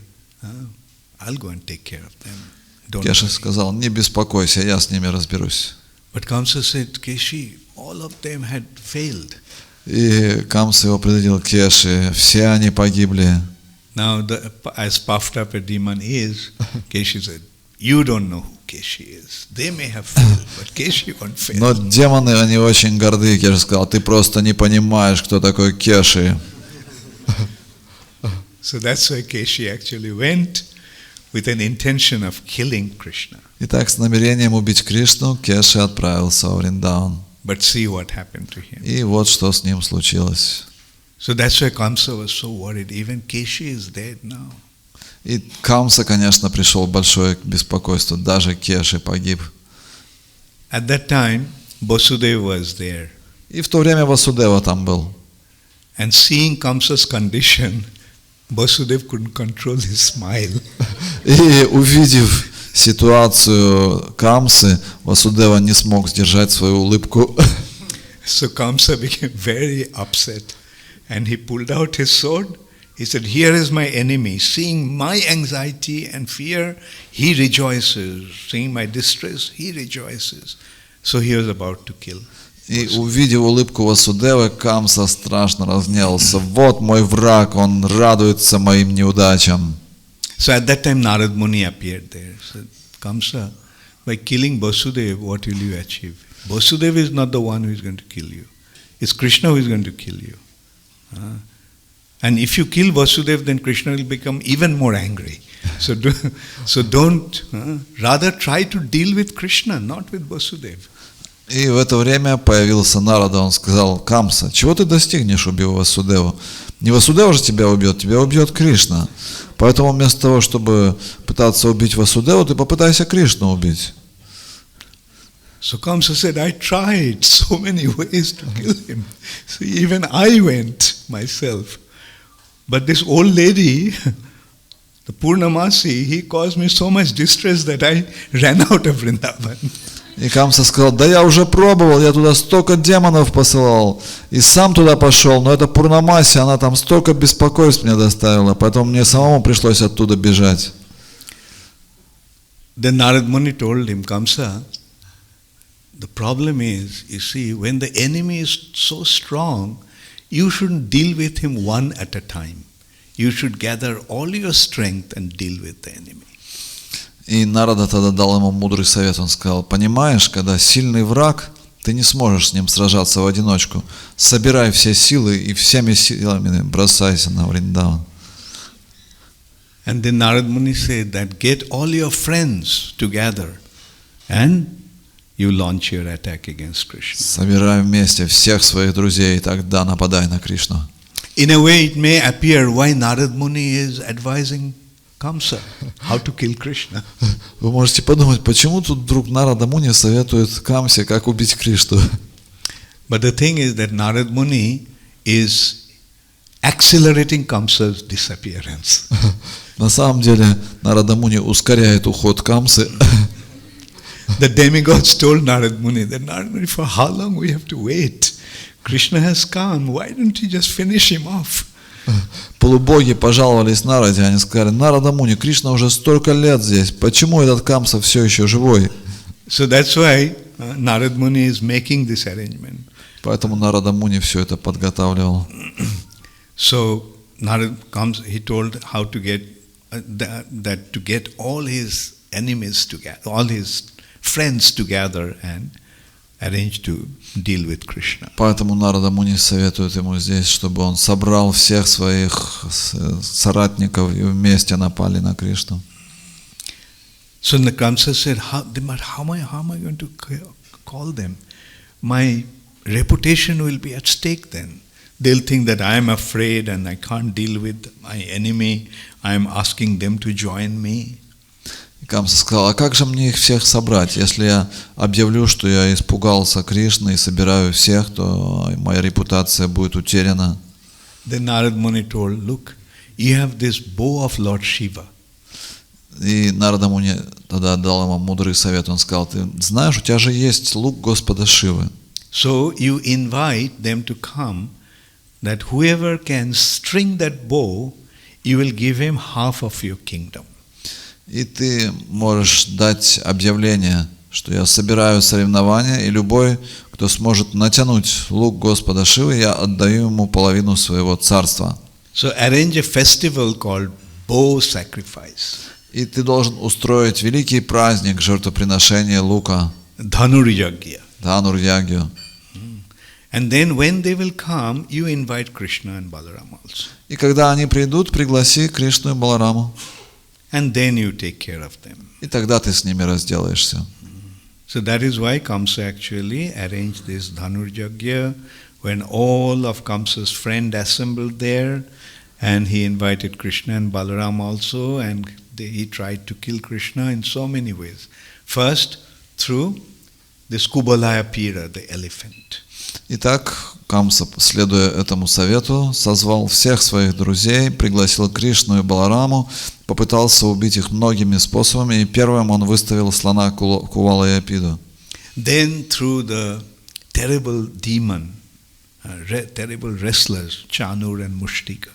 I'll go and take care of them. Кеша сказал, не беспокойся, я с ними разберусь. But Kamsa said, Keshi, all of them had failed. И Камса его предупредил, Кеши, все они погибли. Now, as puffed up a demon is, Keshi said, you don't know who Keshi is. They may have failed, but Keshi won't fail. Но демоны, они очень горды. Кеша сказал, ты просто не понимаешь, кто такой Кеши. So that's why Keshi actually went with an intention of killing Krishna. Итак, с намерением убить Кришну, Кеши отправился во Вриндаван. But see what happened to him. И вот что с ним случилось. So that's why Kamsa was so worried. Even Keshi is dead now. И Камса, конечно, пришел в большое беспокойство. Даже Кеши погиб. At that time, Vasudeva was there. И в то время Васудева там был. And seeing Kamsa's condition, Vasudeva couldn't control his smile. И увидев ситуацию Камсы, Васудева не смог сдержать свою улыбку. So Kamsa became very upset. And he pulled out his sword. He said, here is my enemy. Seeing my anxiety and fear, he rejoices. Seeing my distress, he rejoices. So he was about to kill. И увидев улыбку Васудевы, Камса страшно разгневался. Вот мой враг, он радуется моим неудачам. So at that time Narad Muni appeared there. Said, Kamsa, by killing Vasudeva, what will you achieve? Vasudeva is not the one who is going to kill you. It's Krishna who is going to kill you. And if you kill Vasudeva, then Krishna will become even more angry. So don't, rather try to deal with Krishna, not with Vasudeva. И в это время появился Нарада, он сказал, Камса, чего ты достигнешь, убив Васудеву? Не Васудева же тебя убьет Кришна. Поэтому вместо того, чтобы пытаться убить Васудеву, ты попытайся Кришну убить. So Kamsa said, I tried so many ways to kill him. So even I went myself. But this old lady, the Purnamasi, he caused me so much distress that I ran out of Vrindavan. И Камса сказал, да я уже пробовал, я туда столько демонов посылал, и сам туда пошел, но эта Пурнамаси, она там столько беспокойств мне доставила, поэтому мне самому пришлось оттуда бежать. Then Narad Muni told him, Kamsa, the problem is, you see, when the enemy is so strong, you shouldn't deal with him one at a time. You should gather all your strength and deal with the enemy. И Нарада тогда дал ему мудрый совет, он сказал, понимаешь, когда сильный враг, ты не сможешь с ним сражаться в одиночку. Собирай все силы и всеми силами бросайся на Вриндаван. And then Narad Muni said that get all your friends together and you launch your attack against Krishna. Собирай вместе всех своих друзей, и тогда нападай на Кришну. In a way, it may appear why Narad Muni is advising Kamsa how to kill Krishna. Вы можете подумать, почему тут вдруг Нарада Муни советует Камсе, как убить Кришну? But the thing is that Narad Muni is accelerating Kamsa's disappearance. На самом деле Нарада Муни ускоряет уход Камсы. The demigods told Narad Muni that Narad Muni, for how long we have to wait? Krishna has come. Why don't you just finish him off? Полубоги пожаловались Нараде, они сказали, Нарада Муни, Кришна уже столько лет здесь, почему этот Камса все еще живой? So that's why Narad Muni is making this arrangement. Поэтому Нарада Муни все это подготавливал. So Narad comes, he told how to get that to get all his enemies together, all his friends together and arrange to deal with Krishna. Поэтому Нарада Муни советует ему здесь, чтобы он собрал всех своих соратников и вместе напали на Кришну. So the Kamsa said, how am I going to call them? my reputation will be at stake then. They'll think that I am afraid and I can't deal with my enemy. I am asking them to join me. И Камса сказал, а как же мне их всех собрать, если я объявлю, что я испугался Кришны и собираю всех, то моя репутация будет утеряна. Then Narad Muni told, look, you have this bow of Lord Shiva. И Нарада Муни тогда дал ему мудрый совет. Он сказал, ты знаешь, у тебя же есть лук Господа Шивы. So you invite them to come, that whoever can string that bow, you will give him half of your kingdom. И ты можешь дать объявление, что я собираю соревнования, и любой, кто сможет натянуть лук Господа Шивы, я отдаю ему половину своего царства. So arrange a festival called bow sacrifice. И ты должен устроить великий праздник жертвоприношения лука, Dhanur-yagya. Дханур-ягью. And then when they will come, you invite Krishna and Balaram also. И когда они придут, пригласи Кришну и Балараму. And then you take care of them. И тогда ты с ними разделаешься. So that is why Kamsa actually arranged this Dhanur-yagya, when all of Kamsa's friends assembled there, and he invited Krishna and Balaram also, and he tried to kill Krishna in so many ways. First, through this Kubalaya Pira, the elephant. Итак, Камса, следуя этому совету, созвал всех своих друзей, пригласил Кришну и Балараму, попытался убить их многими способами, и первым он выставил слона Кувалаяпиду. Then through the terrible demon, terrible wrestlers, Chanur and Mushtika.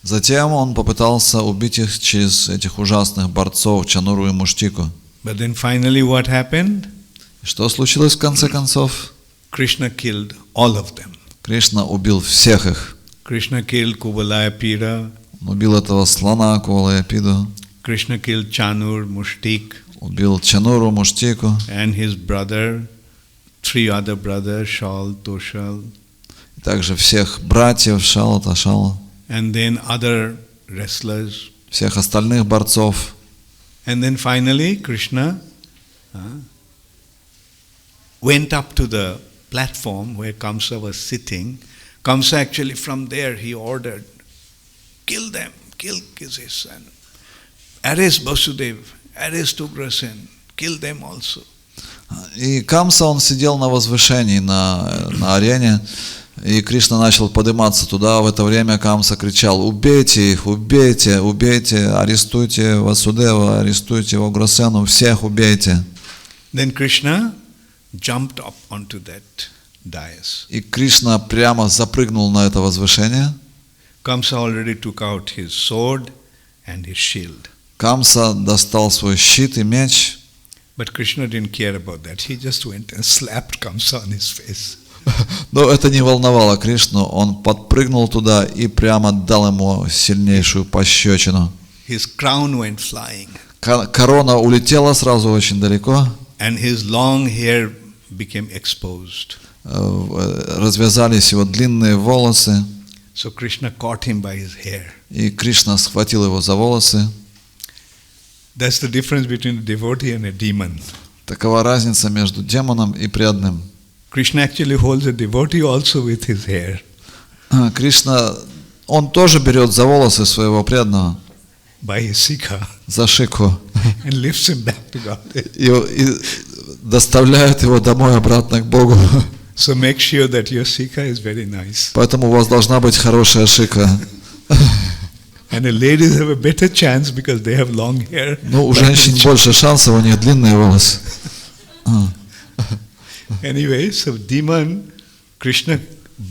Затем он попытался убить их через этих ужасных борцов Чануру и Муштику. But then finally what happened? Что случилось в конце концов? Krishna killed all of them. Кришна убил всех их. Krishna killed Kubalaya Pira. Он убил этого слона Кувалаяпиду. Krishna killed Chanur, Mushtik, Убил Чануру, Муштику. and his brother, 3 other brothers, Shal, Toshal, И также всех братьев Шала, Ташала. and then other wrestlers. Всех остальных борцов. And then finally Krishna went up to the platform where Kamsa was sitting. Kamsa actually from there he ordered, kill them, kill his son. Arrest Vasudev, arrest Ugrasen, kill them also. И Камса, он сидел на возвышении, на арене, и Кришна начал подниматься туда. В это время Камса кричал: убейте их, убейте, убейте, арестуйте Васудева, арестуйте Уграсену, всех убейте. Then Krishna jumped up onto that dais. И Кришна прямо запрыгнул на это возвышение. Kamsa already took out his sword and his shield. Камса достал свой щит и меч. But Krishna didn't care about that. He just went and slapped Kamsa on his face. Но это не волновало Кришну. Он подпрыгнул туда и прямо дал ему сильнейшую пощечину. His crown went flying. Корона улетела сразу очень далеко. And his long hair became exposed. Развязались его длинные волосы. So Krishna caught him by his hair. И Кришна схватил его за волосы. That's the difference between a devotee and a demon. Такова разница между демоном и преданным. Krishna actually holds a devotee also with his hair. Кришна, он тоже берет за волосы своего преданного. By his sikha. За шику. And lifts him back to God. И доставляет его домой обратно к Богу. So make sure that your sikha is very nice. Поэтому у вас должна быть хорошая шика. And the ladies have a better chance because they have long hair. Ну, у женщин больше шансов, у них длинные волосы. Anyway, so demon, Krishna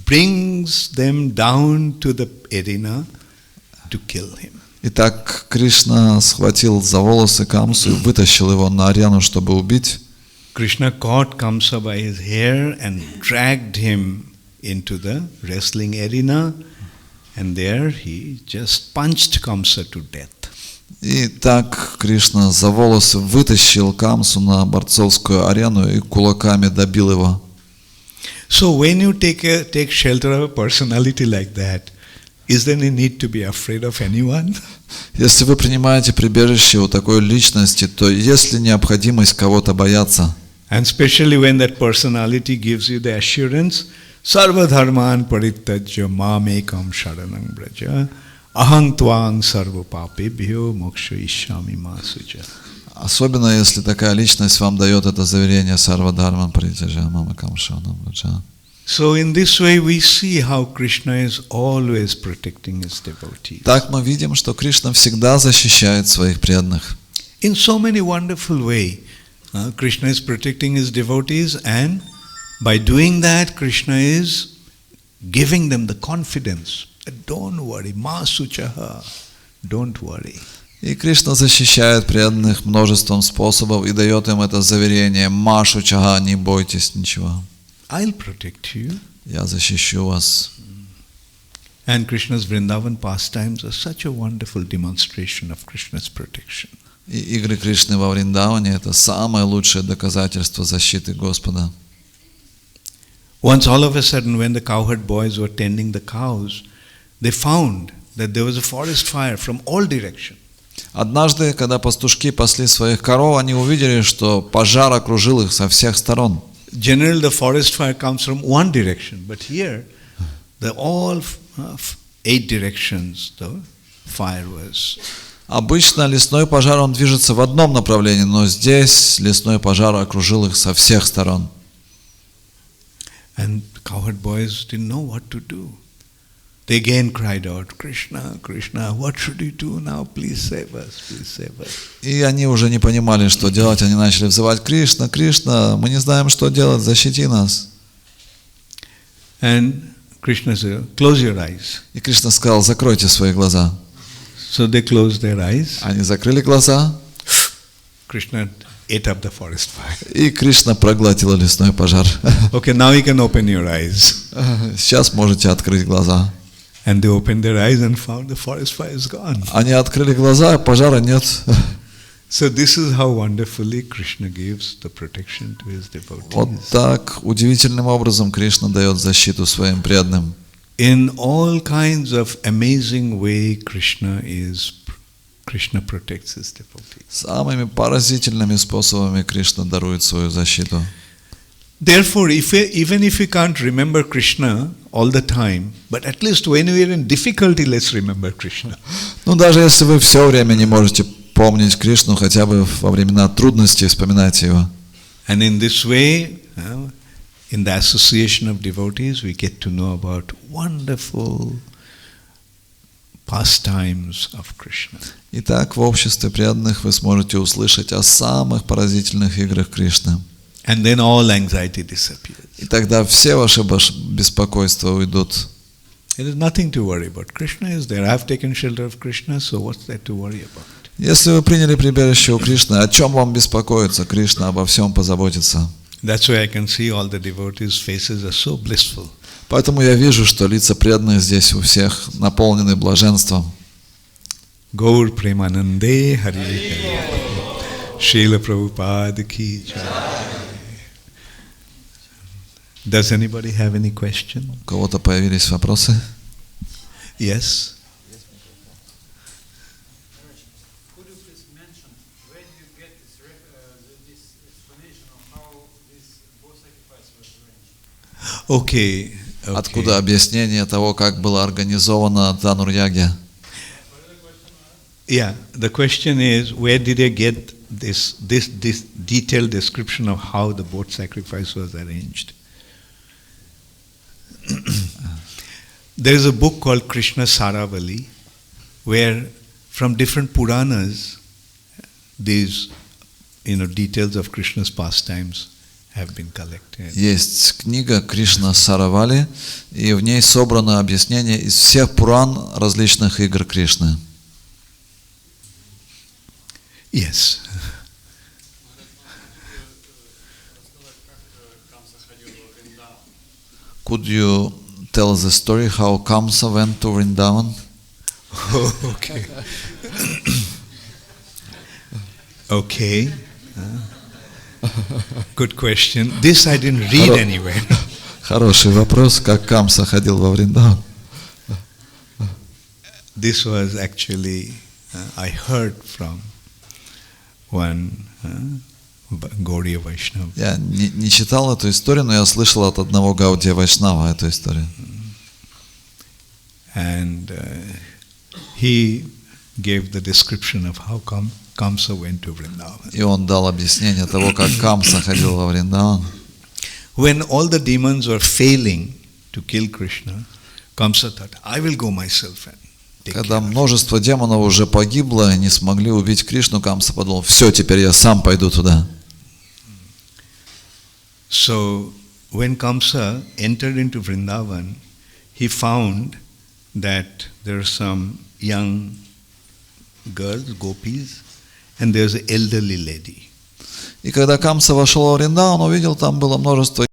brings them down to the arena to kill him. Итак, Кришна схватил за волосы Камсу и вытащил его на арену, чтобы убить. Krishna caught Kamsa by his hair and dragged him into the wrestling arena, and there he just punched Kamsa to death. И так Кришна за волосы вытащил Камсу на борцовскую арену и кулаками добил его. So when you take shelter of a personality like that, is there any need to be afraid of anyone? Если вы принимаете прибежище у такой личности, то есть ли необходимость кого-то бояться? And especially when that personality gives you the assurance, Sarva dharman parittajya mamekam sharanam braja ahang tvang sarva papebhyo moksha ishyami ma suja. Особенно если такая личность вам дает это заверение Сарва Дхарман Паритяджа Мамакам Шаранам Браджа. So in this way we see how Krishna is always protecting his devotees. Так мы видим, что Кришна всегда защищает своих преданных. In so many wonderful ways, Krishna is protecting his devotees, and by doing that, Krishna is giving them the confidence that don't worry, ma suchaha, don't worry. И Кришна защищает преданных множеством способов и дает им это заверение Машу Чага, не бойтесь ничего. I'll protect you. Я защищу вас. And Krishna's Vrindavan pastimes are such a wonderful demonstration of Krishna's protection. И игры Кришны во Вриндаване – это самое лучшее доказательство защиты Господа. Once all of a sudden, when the cowherd boys were tending the cows, they found that there was a forest fire from all directions. Однажды, когда пастушки пасли своих коров, они увидели, что пожар окружил их со всех сторон. Generally, the forest fire comes from one direction, but here, all 8 directions the fire was. Обычно лесной пожар, он движется в одном направлении, но здесь лесной пожар окружил их со всех сторон. And the cowherd boys didn't know what to do. They again cried out, Krishna, Krishna, what should we do now? Please save us, please save us. И они уже не понимали, что делать. Они начали взывать: Кришна, Кришна, мы не знаем, что делать, защити нас. And Krishna said, close your eyes. И Кришна сказал: закройте свои глаза. So they closed their eyes. Они закрыли глаза. Krishna ate up the forest fire. И Кришна проглотила лесной пожар. Okay, now you can open your eyes. Сейчас можете открыть глаза. And they opened their eyes and found the forest fire is gone. Они открыли глаза, а пожара нет. So this is how wonderfully Krishna gives the protection to his devotees. Вот так удивительным образом Кришна дает защиту своим преданным. In all kinds of amazing way, Krishna protects his devotees. Самыми поразительными способами Кришна дарует свою защиту. Therefore, even if we can't remember Krishna all the time, but at least when we are in difficulty, let's remember Krishna. Ну, даже если вы все время не можете помнить Кришну, хотя бы во времена трудностей вспоминайте его. And in this way, in the association of devotees, we get to know about wonderful pastimes of Krishna. Итак, в обществе преданных вы сможете услышать о самых поразительных играх Кришны. And then all anxiety disappears. И тогда все ваши беспокойства уйдут. There is nothing to worry about. Krishna is there. I have taken shelter of Krishna, so what's there to worry about? Если вы приняли прибежище у Кришны, о чем вам беспокоиться? Кришна обо всем позаботится. That's why I can see all the devotees' faces are so blissful. Поэтому я вижу, что лица преданных здесь у всех наполнены блаженством. Gaur Premanande Hari Srila Prabhupada Ki Jai. Does anybody have any question? У кого-то появились вопросы? Yes. Could you please mention where do you get this explanation of how this both sacrifice was arranged? Okay. Откуда объяснение того, как была организована Дханур-ягья? Yeah, the question is, where did they get this detailed description of how the boat sacrifice was arranged? There is a book called Krishna Saravali, where from different Puranas, these details of Krishna's pastimes have been collected. Есть книга Кришна Саравали, и в ней собрано объяснение из всех Пуран различных игр Кришны. Yes. Could you tell the story how Kamsa went to Vrindavan? Oh, okay. Okay. Good question. This I didn't read anywhere. Хороший вопрос, как Камса ходил во Вриндаван. This was actually, I heard from one Gaudiya Vaishnava. Я не читал эту историю, но я слышал от одного Гаудия Вайшнава эту историю. And he gave the description of how Kamsa went to Vrindavan. И он дал объяснение того, как Камса ходил во Вриндаван. When all the demons were failing to kill Krishna, Kamsa thought, I will go myself and take Когда care of it. множество демонов уже погибло и не смогли убить Кришну, Камса подумал, все, теперь я сам пойду туда. So when Kamsa entered into Vrindavan, he found that there are some young girls, gopis, and there's an elderly lady. И когда Камса вошел во Вриндаван, он увидел, там было множество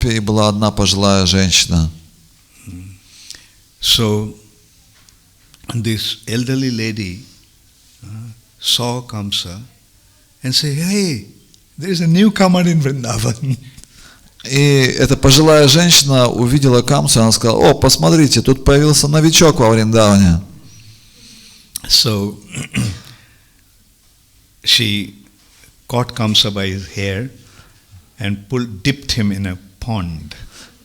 и была одна пожилая женщина. So this elderly lady saw Kamsa and said, hey, there's a newcomer in Vrindavan. И эта пожилая женщина увидела Камсу, и она сказала, о, посмотрите, тут появился новичок во Вриндаване. So she caught Kamsa by his hair and dipped him in a pond.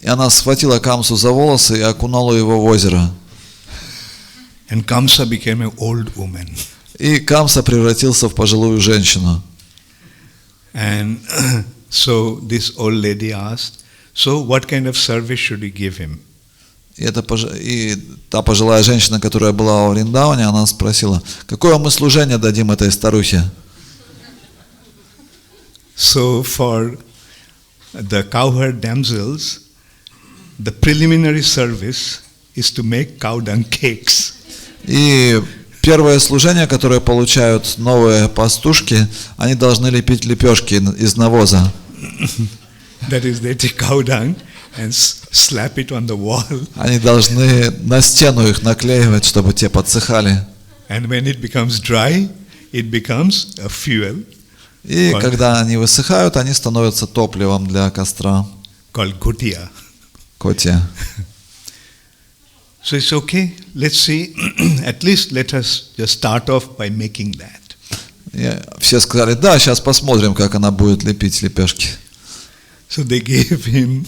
И она схватила Камсу за волосы и окунула его в озеро. And Kamsa became an old woman. И Камса превратился в пожилую женщину. And so this old lady asked, so what kind of service should we give him? И та пожилая женщина, которая была во Вриндаване, она спросила, какое мы служение дадим этой старухе? So for the cowherd damsels, the preliminary service is to make cow dung cakes. И первое служение, которое получают новые пастушки, они должны лепить лепешки из навоза. That is, they take cow dung and slap it on the wall. Они должны на стену их наклеивать, чтобы те подсыхали. And when it becomes dry, it becomes a fuel. И когда они высыхают, они становятся топливом для костра. Called gutiya. Котия. So it's okay. Let's see. At least let us just start off by making that. И все сказали, да, сейчас посмотрим, как она будет лепить лепешки. So they gave him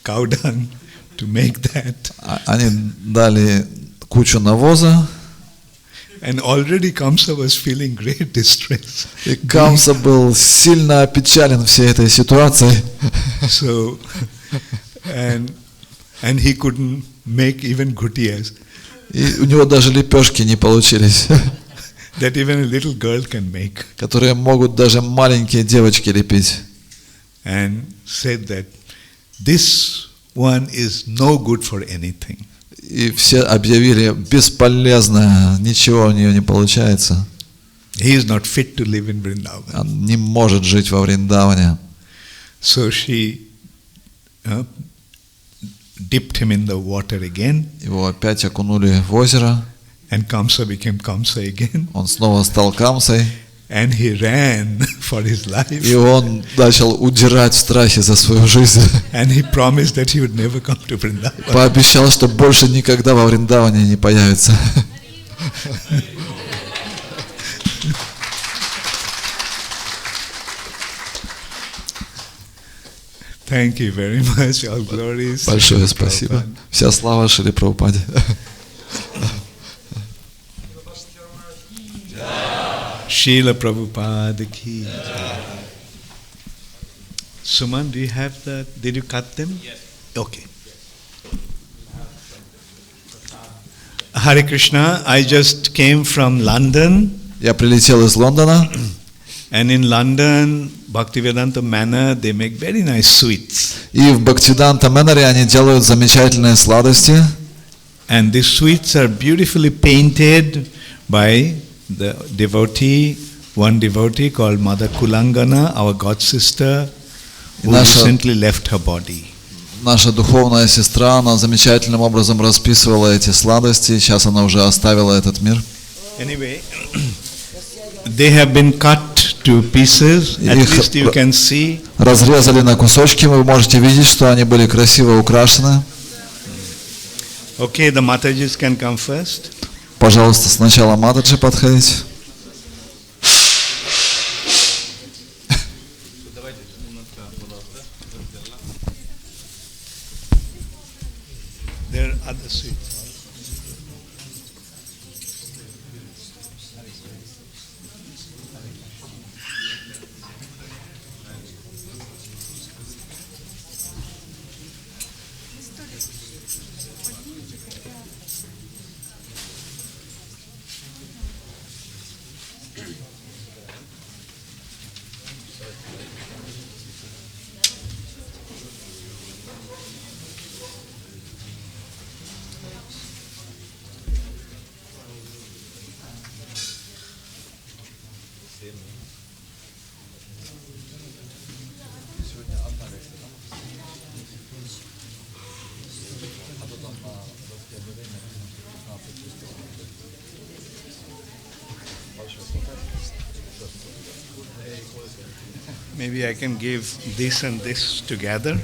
cow dung to make that. Они дали кучу навоза. And already Kamsa was feeling great distress. И Камса был сильно опечален всей этой ситуацией. So, and he couldn't make even gutiyas. И у него даже лепешки не получились, That even a little girl can make. которые могут даже маленькие девочки лепить. And said that this one is no good for anything. И все объявили, бесполезно, ничего у нее не получается. He is not fit to live in Vrindavan. Он не может жить во Вриндаване. So she dipped him in the water again. Его опять окунули в озеро. And Kamsa became Kamsa again. Он снова стал Камсой. And he ran for his life. И он начал удирать в страхе за свою жизнь. And he promised that he would never come to Vrindavan. Пообещал, что больше никогда во Вриндаване не появится. Thank you very much. All glories. Большое спасибо. Вся слава Шрила Прабхупаде. Srila Prabhupada ki. Suman, do you have did you cut them? Yes. Okay. Hare Krishna, I just came from London. Я прилетел из Лондона. And in London, Bhaktivedanta Manor, they make very nice sweets. И в Бхактивиданта Мэноре они делают замечательные сладости. And these sweets are beautifully painted by the devotee, one devotee called Mother Kulangana, our god sister, who recently left her body. Наша духовная сестра, она замечательным образом расписывала эти сладости. Сейчас она уже оставила этот мир. Anyway, they have been cut to pieces. At least you can see. Разрезали на кусочки. Вы можете видеть, что они были красиво украшены. Okay, the Matajis can come first. Пожалуйста, сначала Матаджи подходить. There are other sweets. Maybe I can give this and this together.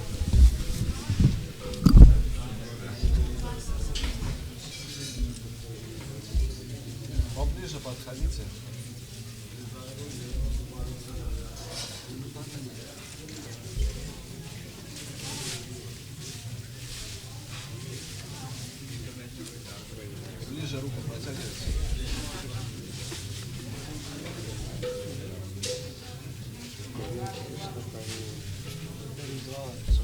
Поближе подходите. Ближе руку протягивайте. So